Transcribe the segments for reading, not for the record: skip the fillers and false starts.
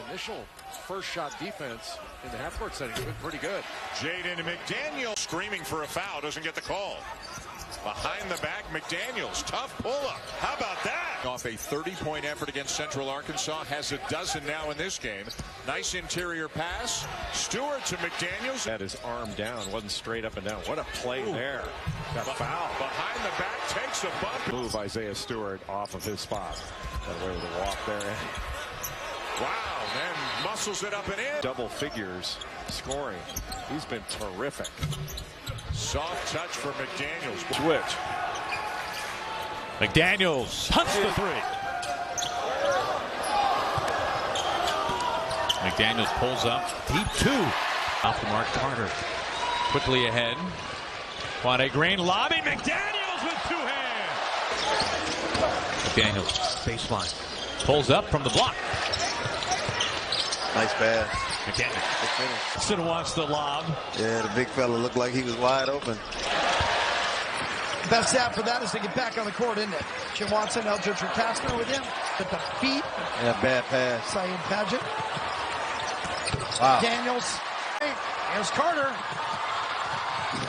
initial first shot defense in the half-court setting has been pretty good. Jaden and McDaniels screaming for a foul, doesn't get the call. Behind the back, McDaniels, tough pull-up. How about that? Off a 30-point effort against Central Arkansas, has a dozen now in this game. Nice interior pass. Stewart to McDaniels. Had his arm down, wasn't straight up and down. What a play there. Got fouled. Behind the back, takes a bump. Move Isaiah Stewart off of his spot. Got away with a walk there. Wow, then muscles it up and in. Double figures scoring. He's been terrific. Soft touch for McDaniels. Switch. McDaniels hunts the three. McDaniels pulls up. Deep two. Off the mark, Carter. Quickly ahead. Quade Green lobbing. McDaniels with two hands. McDaniels, baseline. Pulls up from the block. Nice pass. McDaniels. Should have watched the lob. Yeah, the big fella looked like he was wide open. Best out for that is to get back on the court, isn't it? Jim Watson, Eldridge Castner with him. At the feet. Yeah, bad pass. Cyan Paget. Wow. Daniels. Here's Carter.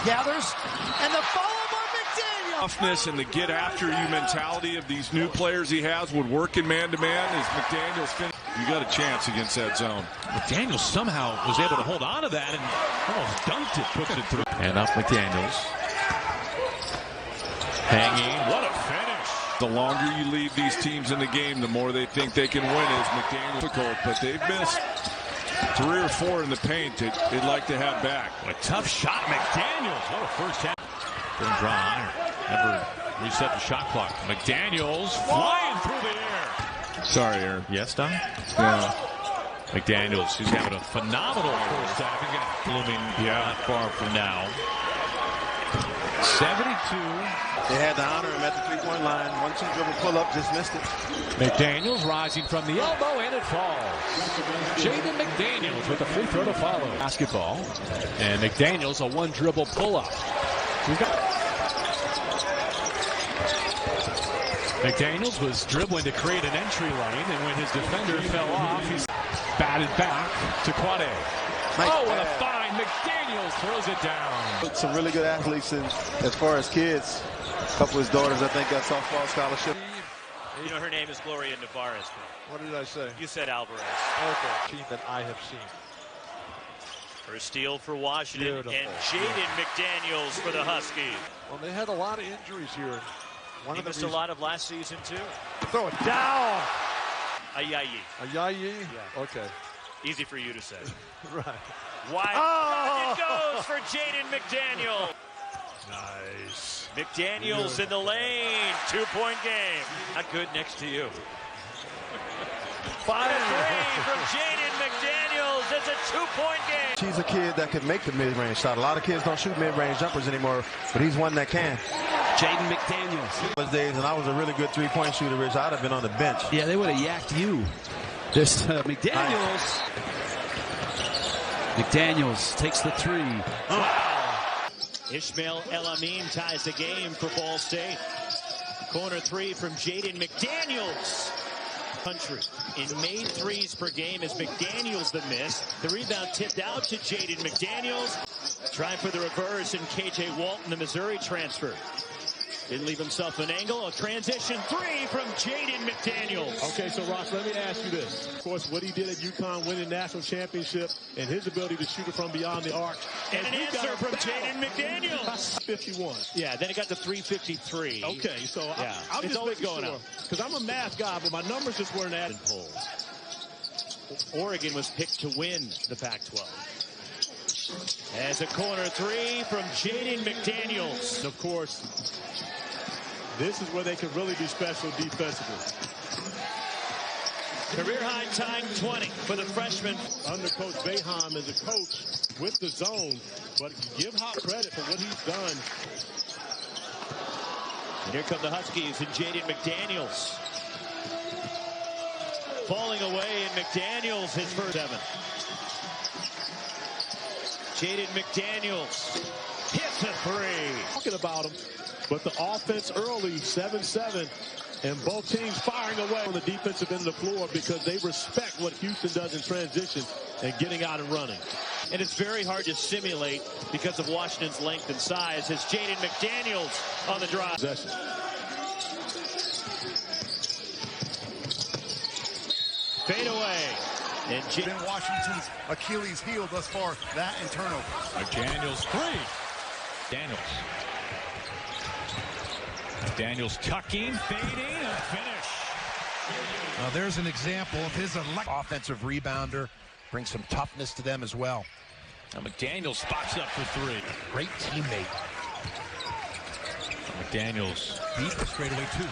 Gathers. And the follow by McDaniels. Toughness and the get after you mentality of these new players he has would work in man-to-man as McDaniels finished. You got a chance against that zone. McDaniels somehow was able to hold on to that and almost dunked it, pushed it through. And up McDaniels. Hanging. What a finish. The longer you leave these teams in the game, the more they think they can win as McDaniels difficult, but they've missed 3 or 4 in the paint they'd like to have back. What a tough shot, McDaniels. What a first half. Didn't draw on. Never reset the shot clock. McDaniels flying through the air. Sorry, Aaron. Yes, Don? Yeah. McDaniels, who's having a phenomenal first half. He's blooming not far from now. 72. They had to honor him at the three-point line. 1-2 dribble pull-up, just missed it. McDaniels rising from the elbow, and it falls. Jaden McDaniels with a free throw to follow. Basketball. And McDaniels, a one-dribble pull-up. McDaniels was dribbling to create an entry lane, and when his defender fell off, he's batted back to Quade. Oh, what a find. McDaniels throws it down. Some really good athletes as far as kids. A couple of his daughters, I think, got softball scholarship. You know, her name is Gloria Navarez. What did I say? You said Alvarez. Okay. Team that I have seen. For a steal for Washington. Beautiful. And Jaden McDaniels for the Huskies. Well, they had a lot of injuries here. He missed a lot of last season, too. Throw it down. Ayayi. Ayayi? Yeah. Okay. Easy for you to say. Right. Wide it goes for Jaden McDaniels. Nice. McDaniels in the lane. 2-point game. Not good next to you. 5-3 from Jaden McDaniels. It's a 2-point game. He's a kid that could make the mid-range shot. A lot of kids don't shoot mid-range jumpers anymore, but he's one that can. Jaden McDaniels. Those days, and I was a really good three-point shooter, Rich. I'd have been on the bench. Yeah, they would have yacked you. This McDaniels. McDaniels takes the three. Ishmael El-Amin ties the game for Ball State. Corner three from Jaden McDaniels. Country in made threes per game as McDaniels the miss. The rebound tipped out to Jaden McDaniels. Trying for the reverse and KJ Walton, the Missouri transfer. Didn't leave himself an angle. A transition three from Jaden McDaniels. Okay, so Ross, let me ask you this. Of course, what he did at UConn, winning national championship, and his ability to shoot it from beyond the arc. And an answer from Jaden McDaniels. 51. Yeah, then it got to 353. Okay, so yeah, I'm it's just always going sure, up. Because I'm a math guy, but my numbers just weren't adding. Oregon was picked to win the Pac-12. As a corner three from Jaden McDaniels. And of course, this is where they can really be special defensively. Career high time 20 for the freshman. Under Coach Boeheim as a coach with the zone, but give Hop credit for what he's done. And here come the Huskies and Jaden McDaniels. Falling away, and McDaniels his first 7. Jaden McDaniels hits a three. Talking about him, but the offense early, 7-7. And both teams firing away on the defensive end of the floor because they respect what Houston does in transition and getting out and running. And it's very hard to simulate because of Washington's length and size as Jaden McDaniels on the drive. Possession. Fade away. And been Washington's Achilles heel thus far, that and turnover. McDaniels three. Daniels tucking, fading, and finish. There's an example of his offensive rebounder. Brings some toughness to them as well. Now McDaniels spots up for three. Great teammate. McDaniels Beat the straightaway too.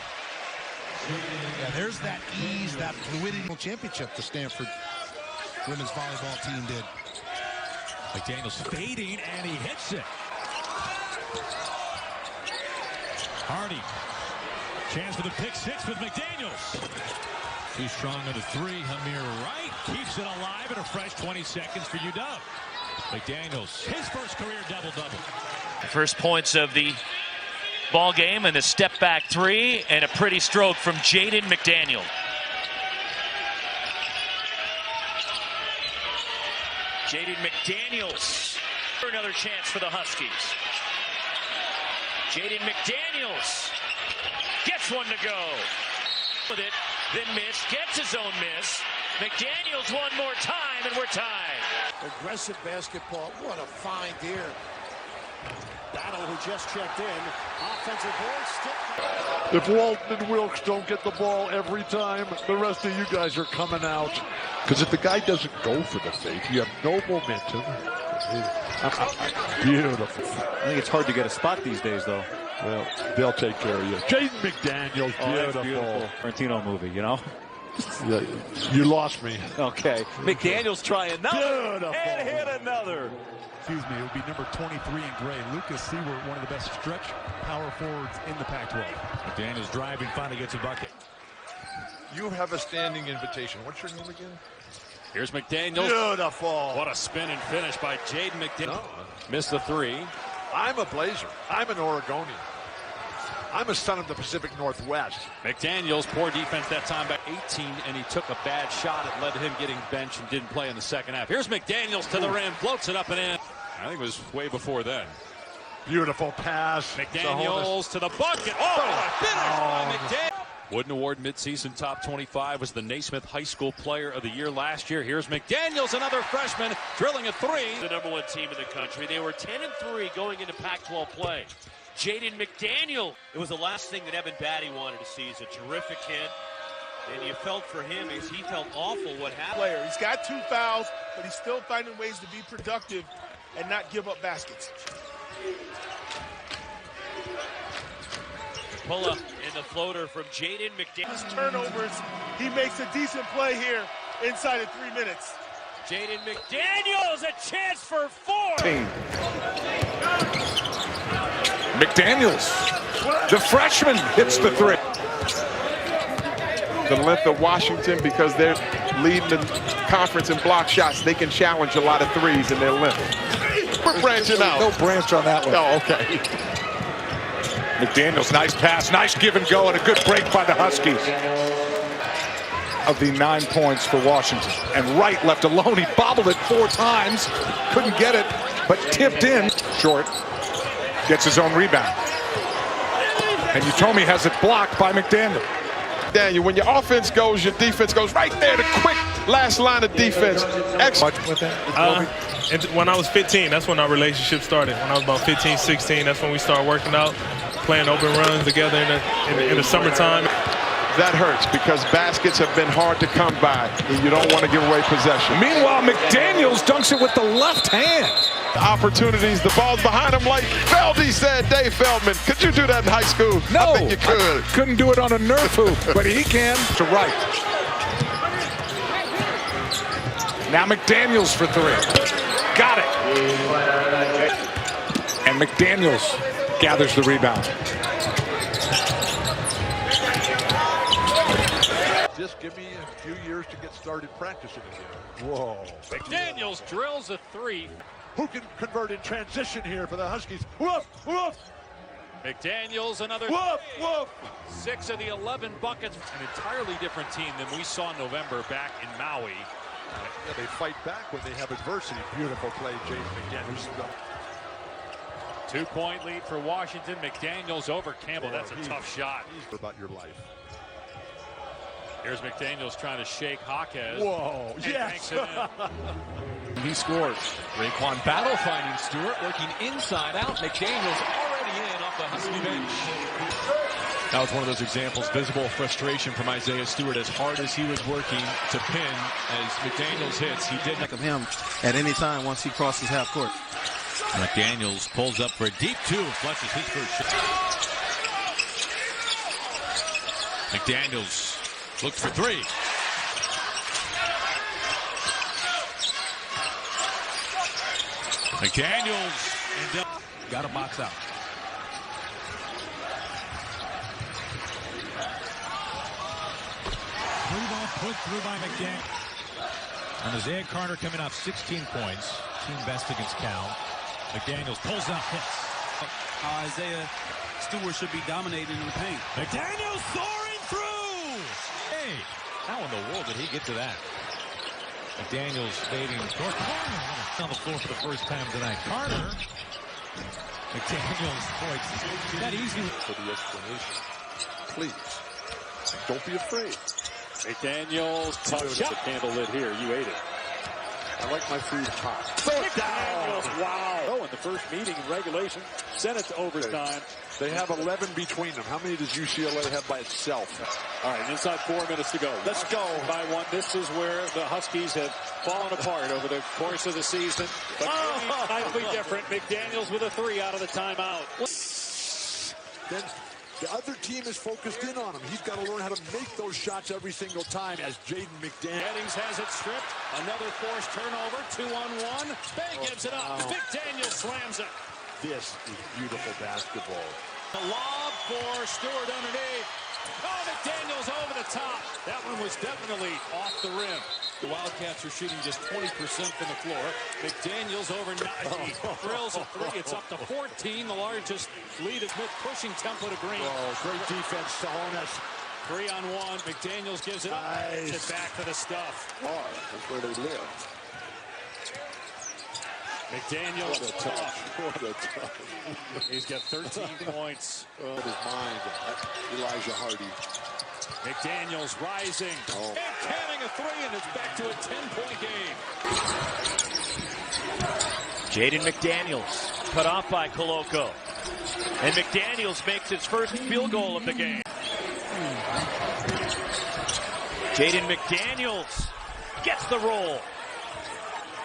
Yeah, there's that ease, that fluidity. Championship the Stanford women's volleyball team did. McDaniels fading, and he hits it. Hardy. Chance for the pick six with McDaniels. Too strong on the three. Hamir Wright keeps it alive in a fresh 20 seconds for UW. McDaniels, his first career double-double. First points of the ball game and a step back three and a pretty stroke from Jaden McDaniel. Jaden McDaniels. Another chance for the Huskies. Jaden McDaniels gets one to go. With it, then miss, gets his own miss. McDaniels one more time, and we're tied. Aggressive basketball. What a find here. Battle who just checked in. Offensive board. If Walton and Wilkes don't get the ball every time, the rest of you guys are coming out. Because if the guy doesn't go for the fake, you have no momentum. Beautiful. I think it's hard to get a spot these days, though. Well, they'll take care of you. Jaden McDaniels, beautiful. Tarantino movie, you know? Yeah, you lost me. Okay. McDaniels try another. Beautiful. And hit another. Excuse me, it would be number 23 in gray. Lucas Seward, one of the best stretch power forwards in the Pac-12. McDaniels driving, finally gets a bucket. You have a standing invitation. What's your name again? Here's McDaniels. Beautiful. What a spin and finish by Jaden McDaniels. Missed the three. I'm a Blazer. I'm an Oregonian. I'm a son of the Pacific Northwest. McDaniels, poor defense that time by 18, and he took a bad shot. It led to him getting benched and didn't play in the second half. Here's McDaniels to the rim, floats it up and in. I think it was way before then. Beautiful pass. McDaniels to the bucket. Oh, finish by McDaniels. Wooden Award midseason top 25 was the Naismith High School Player of the Year last year. Here's McDaniels, another freshman, drilling a three. The #1 team in the country. They were 10-3 going into Pac-12 play. Jaden McDaniel. It was the last thing that Evan Batty wanted to see. He's a terrific kid. And you felt for him as he felt awful what happened. He's got 2 fouls, but he's still finding ways to be productive and not give up baskets. Pull up in the floater from Jaden McDaniels. Turnovers, he makes a decent play here inside of 3 minutes. Jaden McDaniels, a chance for 4. McDaniels, the freshman, hits the three. The length of Washington, because they're leading the conference in block shots, they can challenge a lot of threes in their length. We're branching out. No branch on that one. Oh, okay. McDaniels, nice pass, nice give and go, and a good break by the Huskies. Of the 9 points for Washington. And Wright left alone. He bobbled it 4 times. Couldn't get it, but tipped in. Short. Gets his own rebound. And Utomi has it blocked by McDaniel. Daniel, when your offense goes, your defense goes right there. The quick last line of defense. Excellent. And when I was 15, that's when our relationship started. When I was about 15, 16, that's when we started working out, playing open runs together in the summertime. That hurts because baskets have been hard to come by, and you don't want to give away possession. Meanwhile, McDaniels dunks it with the left hand. The opportunities, the ball's behind him like Feldy said, Dave Feldman. Could you do that in high school? No, I think you could. Couldn't do it on a Nerf hoop, but he can. To Wright. Now McDaniels for 3. Got it. And McDaniels gathers the rebound. Just give me a few years to get started practicing again. Whoa. McDaniels drills a 3. Who can convert in transition here for the Huskies? Woof, woof. McDaniels, another whoop, whoop. 6 of the 11 buckets. An entirely different team than we saw in November back in Maui. Yeah, they fight back when they have adversity. Beautiful play, Jaden McDaniels. 2-point lead for Washington. McDaniels over Campbell. That's a tough shot. About your life. Here's McDaniels trying to shake Jaquez. Whoa, yes. He scores. Raekwon battle finding Stewart, working inside out. McDaniels already in off the Husky bench. That was one of those examples, visible frustration from Isaiah Stewart. As hard as he was working to pin as McDaniels hits, he did Like him at any time once he crosses half court. McDaniels pulls up for a deep two, flushes his first shot. McDaniels looks for three. McDaniels got a box out. Three-ball put through by McDaniels. And Isaiah Carter coming off 16 points. Team best against Cal. McDaniels pulls up, hits. Isaiah Stewart should be dominating in the paint. McDaniels soaring through! Hey, how in the world did he get to that? McDaniels fading toward Carter on the floor for the first time tonight. Carter. McDaniels, boy, that easy. For the explanation. Please. Don't be afraid. McDaniels, tough shot. Candle lit here. You ate it. I like my food hot. McDaniels, wow. Oh, in the first meeting in regulation, sent it to overtime. They have 11 between them. How many does UCLA have by itself? All right, inside 4 minutes to go. Let's go. By one. This is where the Huskies have fallen apart over the course of the season. But slightly different. McDaniels with a 3 out of the timeout. Then the other team is focused in on him. He's got to learn how to make those shots every single time as Jaden McDaniels. Headings has it stripped. Another forced turnover. 2-on-1. Bay gives it up. McDaniels slams it. This is beautiful basketball. The lob for Stewart underneath. Oh, McDaniels over the top. That one was definitely off the rim. The Wildcats are shooting just 20% from the floor. McDaniels over 90. Drills a 3. It's up to 14. The largest lead is with pushing Temple to Green. Oh, great defense, Sahonas. 3-on-1. McDaniels gives it up. Nice. It back to the stuff. That's where they live. McDaniels. What a touch. What a touch. He's got 13 points. His mind. Elijah Hardy. McDaniels rising. And canning a 3, and it's back to a 10-point game. Jaden McDaniels cut off by Koloko. And McDaniels makes his first field goal of the game. Jaden McDaniels gets the roll.